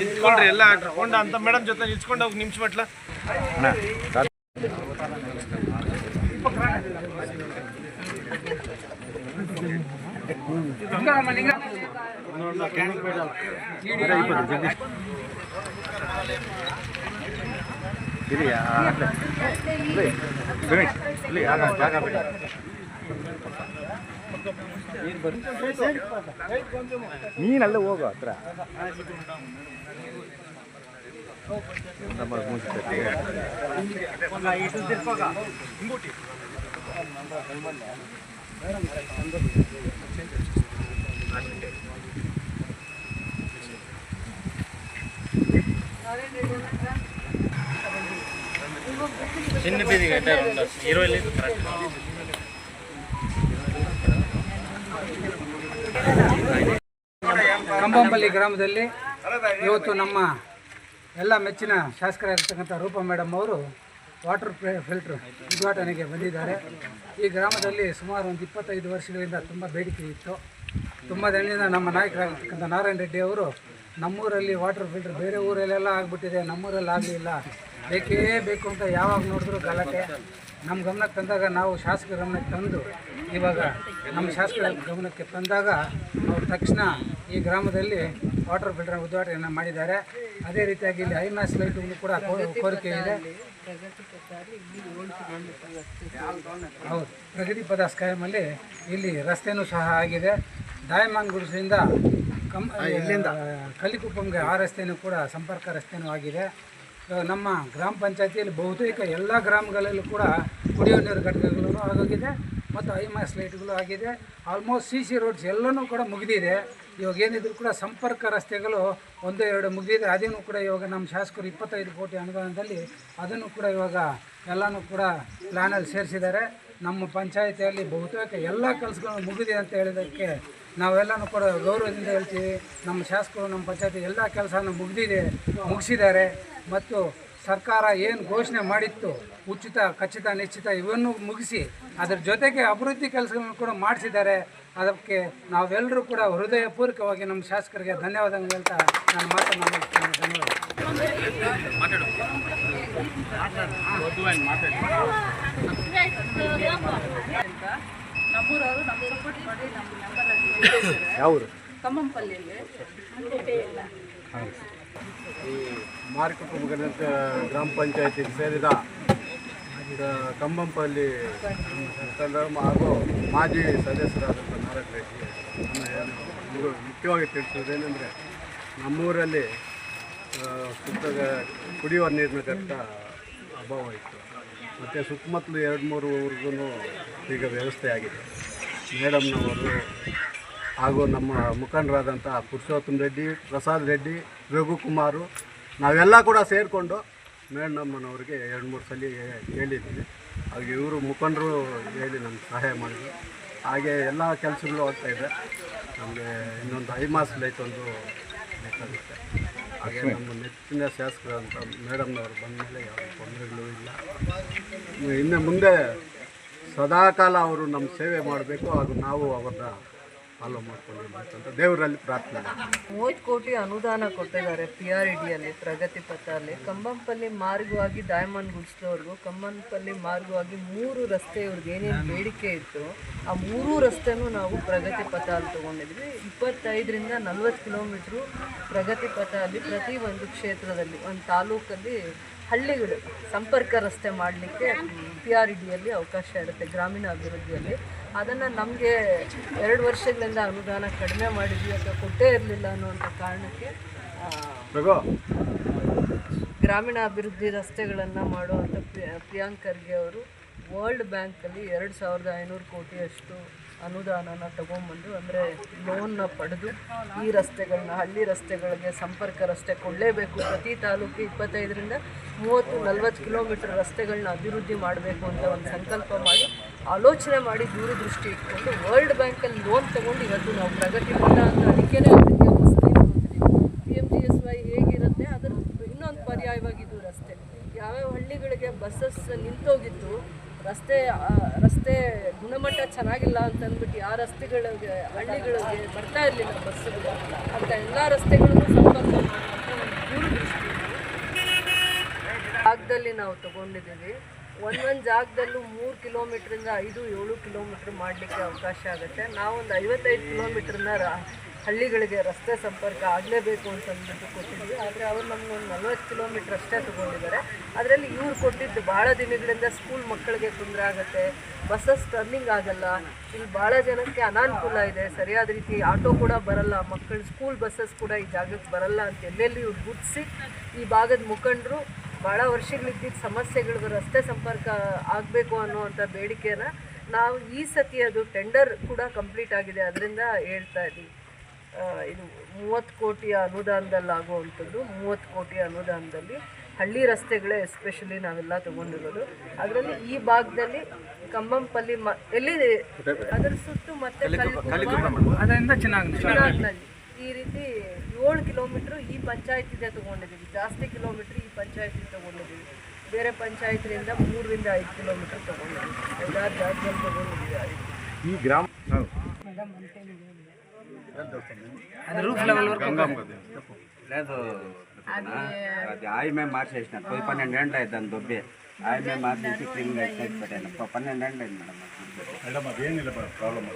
ಇಟ್ಕೊಂಡ್ರಿ ಎಲ್ಲ ಕೊಂಡ ಅಂತ ಮೇಡಮ್ ಜೊತೆ ನಿಲ್ಸ್ಕೊಂಡು ಹೋಗಿ ನಿಮಿಷ ಮಟ್ಲ ನೀನಲ್ಲ ಹೋಗು ಹತ್ರ చిన్న బీది కట్టారు 20 లీటర్ కరెక్ట్ ಕಂಬಂಪಲ್ಲಿ ಗ್ರಾಮದಲ್ಲಿ ಇವತ್ತು ನಮ್ಮ ಎಲ್ಲ ಮೆಚ್ಚಿನ ಶಾಸಕರಾಗಿರ್ತಕ್ಕಂಥ ರೂಪಾ ಮೇಡಮ್ ಅವರು ವಾಟರ್ ಫಿಲ್ಟ್ರ್ ಉದ್ಘಾಟನೆಗೆ ಬಂದಿದ್ದಾರೆ. ಈ ಗ್ರಾಮದಲ್ಲಿ ಸುಮಾರು ಒಂದು 25 ವರ್ಷಗಳಿಂದ ತುಂಬ ಬೇಡಿಕೆ ಇತ್ತು. ತುಂಬ ದಿನದಿಂದ ನಮ್ಮ ನಾಯಕರಾಗಿರ್ತಕ್ಕಂಥ ನಾರಾಯಣ ರೆಡ್ಡಿ ಅವರು ನಮ್ಮೂರಲ್ಲಿ ವಾಟರ್ ಫಿಲ್ಟ್ರ್ ಬೇರೆ ಊರಲ್ಲೆಲ್ಲ ಆಗಿಬಿಟ್ಟಿದೆ, ನಮ್ಮೂರಲ್ಲಿ ಆಗಲಿಲ್ಲ, ಬೇಕೇ ಬೇಕು ಅಂತ ಯಾವಾಗ ನೋಡಿದ್ರು ಗಲಾಟೆ. ನಮ್ಮ ಗಮನಕ್ಕೆ ತಂದಾಗ ನಾವು ಶಾಸಕರ ಗಮನಕ್ಕೆ ತಂದು ಇವಾಗ ನಮ್ಮ ಶಾಸಕರ ಗಮನಕ್ಕೆ ತಂದಾಗ ಅವರು ತಕ್ಷಣ ಈ ಗ್ರಾಮದಲ್ಲಿ ವಾಟರ್ ಫಿಲ್ಟರ್ ಉದ್ಘಾಟನೆಯನ್ನು ಮಾಡಿದ್ದಾರೆ. ಅದೇ ರೀತಿಯಾಗಿ ಇಲ್ಲಿ ಐಮ್ಯಾಸ್ ಲೈಟ್ಗಳು ಕೂಡ ಕೋರಿಕೆ ಇದೆ. ಹೌದು, ಪ್ರಗತಿ ಪದ ಸ್ಕೈಮಲ್ಲಿ ಇಲ್ಲಿ ರಸ್ತೆಯೂ ಸಹ ಆಗಿದೆ. ಡೈಮಂಡ್ ಗುಡ್ಸಿಂದ ಇಲ್ಲಿಂದ ಕಲ್ಲಿಕುಪ್ಪಂಗೆ ಆ ರಸ್ತೆಯೂ ಕೂಡ ಸಂಪರ್ಕ ರಸ್ತೆಯೂ ಆಗಿದೆ. ನಮ್ಮ ಗ್ರಾಮ ಪಂಚಾಯತಿಯಲ್ಲಿ ಬಹುತೇಕ ಎಲ್ಲ ಗ್ರಾಮಗಳಲ್ಲೂ ಕೂಡ ಕುಡಿಯೋ ನೀರು ಘಟಕಗಳು ಆಗೋಗಿದೆ ಮತ್ತು ಐಮ್ಯಾಸ್ ಲೈಟ್ಗಳು ಆಗಿದೆ. ಆಲ್ಮೋಸ್ಟ್ CC ರೋಡ್ಸ್ ಎಲ್ಲನೂ ಕೂಡ ಮುಗಿದಿದೆ. ಇವಾಗ ಏನಿದ್ರು ಕೂಡ ಸಂಪರ್ಕ ರಸ್ತೆಗಳು 1-2 ಮುಗಿದಿದೆ. ಅದನ್ನು ಕೂಡ ಇವಾಗ ನಮ್ಮ ಶಾಸಕರು 25 ಕೋಟಿ ಅನುದಾನದಲ್ಲಿ ಅದನ್ನು ಕೂಡ ಇವಾಗ ಎಲ್ಲನೂ ಕೂಡ ಪ್ಲ್ಯಾನಲ್ಲಿ ಸೇರಿಸಿದ್ದಾರೆ. ನಮ್ಮ ಪಂಚಾಯತಿಯಲ್ಲಿ ಬಹುತೇಕ ಎಲ್ಲ ಕೆಲಸಗಳು ಮುಗಿದಿದೆ ಅಂತ ಹೇಳಿದ್ದಕ್ಕೆ ನಾವೆಲ್ಲನೂ ಕೂಡ ಗೌರವದಿಂದ ಹೇಳ್ತೀವಿ. ನಮ್ಮ ಶಾಸಕರು ನಮ್ಮ ಪಂಚಾಯತಿ ಎಲ್ಲ ಕೆಲಸನೂ ಮುಗಿಸಿದ್ದಾರೆ. ಮತ್ತು ಸರ್ಕಾರ ಏನು ಘೋಷಣೆ ಮಾಡಿತ್ತು ಉಚಿತ, ಖಚಿತ, ನಿಶ್ಚಿತ ಇವನ್ನು ಮುಗಿಸಿ ಅದರ ಜೊತೆಗೆ ಅಭಿವೃದ್ಧಿ ಕೆಲಸಗಳನ್ನು ಕೂಡ ಮಾಡಿಸಿದ್ದಾರೆ. ಅದಕ್ಕೆ ನಾವೆಲ್ಲರೂ ಕೂಡ ಹೃದಯಪೂರ್ವಕವಾಗಿ ನಮ್ಮ ಶಾಸಕರಿಗೆ ಧನ್ಯವಾದಗಳು ಹೇಳ್ತಾ ನಾನು ಮಾತನ್ನು ಧನ್ಯವಾದ. ನಮ್ಮೂರವರು ನಮ್ಮ ಸಪೋರ್ಟ್ ಮಾಡಿ ನಮ್ಮ ಮೆಂಬರ್ ಯಾವರು ಕಂಬಂಪಲ್ಲಿಯಲ್ಲಿ ಈ ಮಾರ್ಕುಪ್ಪಂಗನಂತ ಗ್ರಾಮ ಪಂಚಾಯತಿಗೆ ಸೇರಿದ ಕಂಬಂಪಲ್ಲಿ ಹಾಗೂ ಮಾಜಿ ಸದಸ್ಯರಾದಂಥ ನಾರಾಯಣ ರೆಡ್ಡಿ ಮುಖ್ಯವಾಗಿ ತಿಳಿಸೋದೇನೆಂದರೆ ನಮ್ಮೂರಲ್ಲಿ ಕುಡಿಯುವ ನೀರಿನ ಘಟ್ಟ ಅಭಾವ ಇತ್ತು. ಮತ್ತು ಸುತ್ತಮುತ್ತಲು 2-3 ಊರಿಗೂ ಈಗ ವ್ಯವಸ್ಥೆ ಆಗಿದೆ. ಮೇಡಮ್ನವರು ಹಾಗೂ ನಮ್ಮ ಮುಖಂಡರಾದಂಥ ಪುರುಷೋತ್ತಮ ರೆಡ್ಡಿ, ಪ್ರಸಾದ್ ರೆಡ್ಡಿ, ರಘುಕುಮಾರು ನಾವೆಲ್ಲ ಕೂಡ ಸೇರಿಕೊಂಡು ಮೇಡಮ್ಮನವ್ರಿಗೆ 2-3 ಸಲ ಹೇಳಿದ್ವಿ. ಹಾಗೆ ಇವರು ಮುಖಂಡರು ಹೇಳಿ ನಮ್ಗೆ ಸಹಾಯ ಮಾಡಿದ್ರು. ಹಾಗೆ ಎಲ್ಲ ಕೆಲಸಗಳು ಆಗ್ತಾಯಿದೆ. ನಮಗೆ ಇನ್ನೊಂದು ಐಮಾಸ್ ಲೈಟ್ ಒಂದು ಬೇಕಾಗುತ್ತೆ. ಹಾಗೆ ನಮ್ಮ ನೆಚ್ಚಿನ ಶಾಸಕರು ಅಂತ ಮೇಡಮ್ನವರು ಬಂದ ಮೇಲೆ ಯಾವ ತೊಂದರೆಗಳು ಇಲ್ಲ. ಇನ್ನು ಮುಂದೆ ಸದಾಕಾಲ ಅವರು ನಮ್ಮ ಸೇವೆ ಮಾಡಬೇಕು ಹಾಗೂ ನಾವು ಅವ್ರನ್ನ ಫಾಲೋ ಮಾಡ್ಕೊಂಡಿರ್ಬೇಕಂತ ದೇವರಲ್ಲಿ ಪ್ರಾರ್ಥನೆ. 30 ಕೋಟಿ ಅನುದಾನ ಕೊಟ್ಟಿದ್ದಾರೆ PREDಯಲ್ಲಿ ಪ್ರಗತಿ ಪಥದಲ್ಲಿ. ಕಂಬಂಪಲ್ಲಿ ಮಾರ್ಗವಾಗಿ ಡೈಮಂಡ್ ಗುಡ್ಸ್ದವ್ರಿಗೂ ಕಂಬಂಪಲ್ಲಿ ಮಾರ್ಗವಾಗಿ 3 ರಸ್ತೆ ಇವ್ರಿಗೆ ಏನೇನು ಬೇಡಿಕೆ ಇತ್ತು ಆ 3 ರಸ್ತೆನೂ ನಾವು ಪ್ರಗತಿ ಪಥ ಅಲ್ಲಿ ತೊಗೊಂಡಿದ್ವಿ. 25ರಿಂದ 40 ಕಿಲೋಮೀಟ್ರು ಪ್ರಗತಿ ಪಥ ಅಲ್ಲಿ ಪ್ರತಿ ಒಂದು ಕ್ಷೇತ್ರದಲ್ಲಿ ಒಂದು ತಾಲೂಕಲ್ಲಿ ಹಳ್ಳಿಗಳು ಸಂಪರ್ಕ ರಸ್ತೆ ಮಾಡಲಿಕ್ಕೆ PREDಯಲ್ಲಿ ಅವಕಾಶ ಇರುತ್ತೆ ಗ್ರಾಮೀಣ ಅಭಿವೃದ್ಧಿಯಲ್ಲಿ. ಅದನ್ನು ನಮಗೆ 2 ವರ್ಷಗಳಿಂದ ಅನುದಾನ ಕಡಿಮೆ ಮಾಡಿದ್ವಿ ಅಥವಾ ಕೊಟ್ಟೇ ಇರಲಿಲ್ಲ ಅನ್ನುವಂಥ ಕಾರಣಕ್ಕೆ ಗ್ರಾಮೀಣ ಅಭಿವೃದ್ಧಿ ರಸ್ತೆಗಳನ್ನು ಮಾಡುವಂಥ ಪ್ರಿಯಾಂಕ್ ಖರ್ಗೆ ಅವರು ವರ್ಲ್ಡ್ ಬ್ಯಾಂಕಲ್ಲಿ 2500 ಕೋಟಿಯಷ್ಟು ಅನುದಾನನ ತಗೊಂಬಂದು ಅಂದರೆ ಲೋನ್ನ ಪಡೆದು ಈ ರಸ್ತೆಗಳನ್ನ ಹಳ್ಳಿ ರಸ್ತೆಗಳಿಗೆ ಸಂಪರ್ಕ ರಸ್ತೆ ಕೊಡಲೇಬೇಕು. ಪ್ರತಿ ತಾಲೂಕು 25ರಿಂದ 30-40 ಕಿಲೋಮೀಟರ್ ರಸ್ತೆಗಳನ್ನ ಅಭಿವೃದ್ಧಿ ಮಾಡಬೇಕು ಅಂತ ಒಂದು ಸಂಕಲ್ಪ ಮಾಡಿ ಆಲೋಚನೆ ಮಾಡಿ ದೂರದೃಷ್ಟಿ ಇಟ್ಕೊಂಡು ವರ್ಲ್ಡ್ ಬ್ಯಾಂಕಲ್ಲಿ ಲೋನ್ ತೊಗೊಂಡು ಇವತ್ತು ನಾವು ಪ್ರಗತಿ ಪಥ ಅಂತ ಅದಕ್ಕೇನೆ ಅದಕ್ಕೆ ಒಂದು ಸ್ಕೀಮ್ ಕೊಡ್ತಿದ್ದೀವಿ. PMGSY ಹೇಗಿರುತ್ತೆ ಅದರ ಇನ್ನೊಂದು ಪರ್ಯಾಯವಾಗಿ ಇದು ರಸ್ತೆ ಯಾವ್ಯಾವ ಹಳ್ಳಿಗಳಿಗೆ ಬಸ್ಸಸ್ ನಿಂತೋಗಿತ್ತು, ರಸ್ತೆ ಗುಣಮಟ್ಟ ಚೆನ್ನಾಗಿಲ್ಲ ಅಂತ ಅಂದ್ಬಿಟ್ಟು ಯಾವ ರಸ್ತೆಗಳಿಗೆ ಹಳ್ಳಿಗಳಿಗೆ ಬರ್ತಾ ಇರಲಿಲ್ಲ ಬಸ್ಸುಗಳು, ಅಂತ ಎಲ್ಲ ರಸ್ತೆಗಳಿಗೂ ಸಂಪರ್ಕ ಮಾಡುವಂಥ ಒಂದು ದೂರದೃಷ್ಟಿ ಜಾಗದಲ್ಲಿ ನಾವು ತಗೊಂಡಿದ್ದೀವಿ. ಒಂದೊಂದು ಜಾಗದಲ್ಲೂ 3 ಕಿಲೋಮೀಟ್ರಿಂದ 5-7 ಕಿಲೋಮೀಟ್ರ್ ಮಾಡಲಿಕ್ಕೆ ಅವಕಾಶ ಆಗುತ್ತೆ. ನಾವೊಂದು 55 ಕಿಲೋಮೀಟ್ರನ್ನ ಹಳ್ಳಿಗಳಿಗೆ ರಸ್ತೆ ಸಂಪರ್ಕ ಆಗಲೇಬೇಕು ಅಂತ ಅಂದ್ಬಿಟ್ಟು ಕೊಟ್ಟಿದ್ವಿ. ಆದರೆ ಅವರು ನಮಗೊಂದು 40 ಕಿಲೋಮೀಟ್ರ್ ಅಷ್ಟೇ ತೊಗೊಂಡಿದ್ದಾರೆ. ಅದರಲ್ಲಿ ಇವ್ರು ಕೊಟ್ಟಿದ್ದು ಭಾಳ ದಿನಗಳಿಂದ ಸ್ಕೂಲ್ ಮಕ್ಕಳಿಗೆ ತೊಂದರೆ ಆಗುತ್ತೆ, ಬಸ್ಸಸ್ ಟರ್ನಿಂಗ್ ಆಗಲ್ಲ, ಇಲ್ಲಿ ಭಾಳ ಜನಕ್ಕೆ ಅನಾನುಕೂಲ ಇದೆ, ಸರಿಯಾದ ರೀತಿ ಆಟೋ ಕೂಡ ಬರಲ್ಲ, ಮಕ್ಕಳು ಸ್ಕೂಲ್ ಬಸ್ಸಸ್ ಕೂಡ ಈ ಜಾಗಕ್ಕೆ ಬರಲ್ಲ ಅಂತ ಎಲ್ಲೆಲ್ಲಿ ಇವ್ರು ಗುರ್ತಿಸಿ ಈ ಭಾಗದ ಮುಖಂಡರು ಭಾಳ ವರ್ಷಗಳಿದ್ದಿದ್ದ ಸಮಸ್ಯೆಗಳು ರಸ್ತೆ ಸಂಪರ್ಕ ಆಗಬೇಕು ಅನ್ನುವಂಥ ಬೇಡಿಕೆನ ನಾವು ಈ ಸತಿ ಅದು ಟೆಂಡರ್ ಕೂಡ ಕಂಪ್ಲೀಟ್ ಆಗಿದೆ, ಅದರಿಂದ ಹೇಳ್ತಾ ಇದ್ದೀವಿ. ಇದು 30 ಕೋಟಿಯ ಅನುದಾನದಲ್ಲಿ ಆಗುವಂಥದ್ದು. 30 ಕೋಟಿಯ ಅನುದಾನದಲ್ಲಿ ಹಳ್ಳಿ ರಸ್ತೆಗಳೇ ಎಸ್ಪೆಷಲಿ ನಾವೆಲ್ಲ ತೊಗೊಂಡಿರೋದು. ಅದರಲ್ಲಿ ಈ ಭಾಗದಲ್ಲಿ ಕಂಬಂಪಲ್ಲಿ ಎಲ್ಲಿದೆ ಅದರ ಸುತ್ತು ಮತ್ತು ಅದರಿಂದ ಚಿನಾಗ್ನಲ್ಲಿ ಈ ರೀತಿ 7 ಕಿಲೋಮೀಟ್ರ್ ಈ ಪಂಚಾಯತಿದೆ ತೊಗೊಂಡಿದ್ದೀವಿ. ಜಾಸ್ತಿ ಕಿಲೋಮೀಟ್ರ್ ಈ ಪಂಚಾಯತಿ ತೊಗೊಂಡಿದ್ದೀವಿ. ಬೇರೆ ಪಂಚಾಯತಿನಿಂದ 3ರಿಂದ 5 ಕಿಲೋಮೀಟ್ರ್ ತೊಗೊಂಡಿದ್ದೀವಿ. 5-6 ಜಾಗದಲ್ಲಿ ತೊಗೊಂಡಿದ್ದೀವಿ. ಈ ಗ್ರಾಮ అది ఆయమే మార్చేసిన 12 గంటలు అవుతుంది దొబ్బి ఆయమే మార్చేసి క్లీన్గా ఇచ్చేసి పెట్టాను 12 గంటలు అయింది మేడం. మేడం అదేం ప్రాబ్లం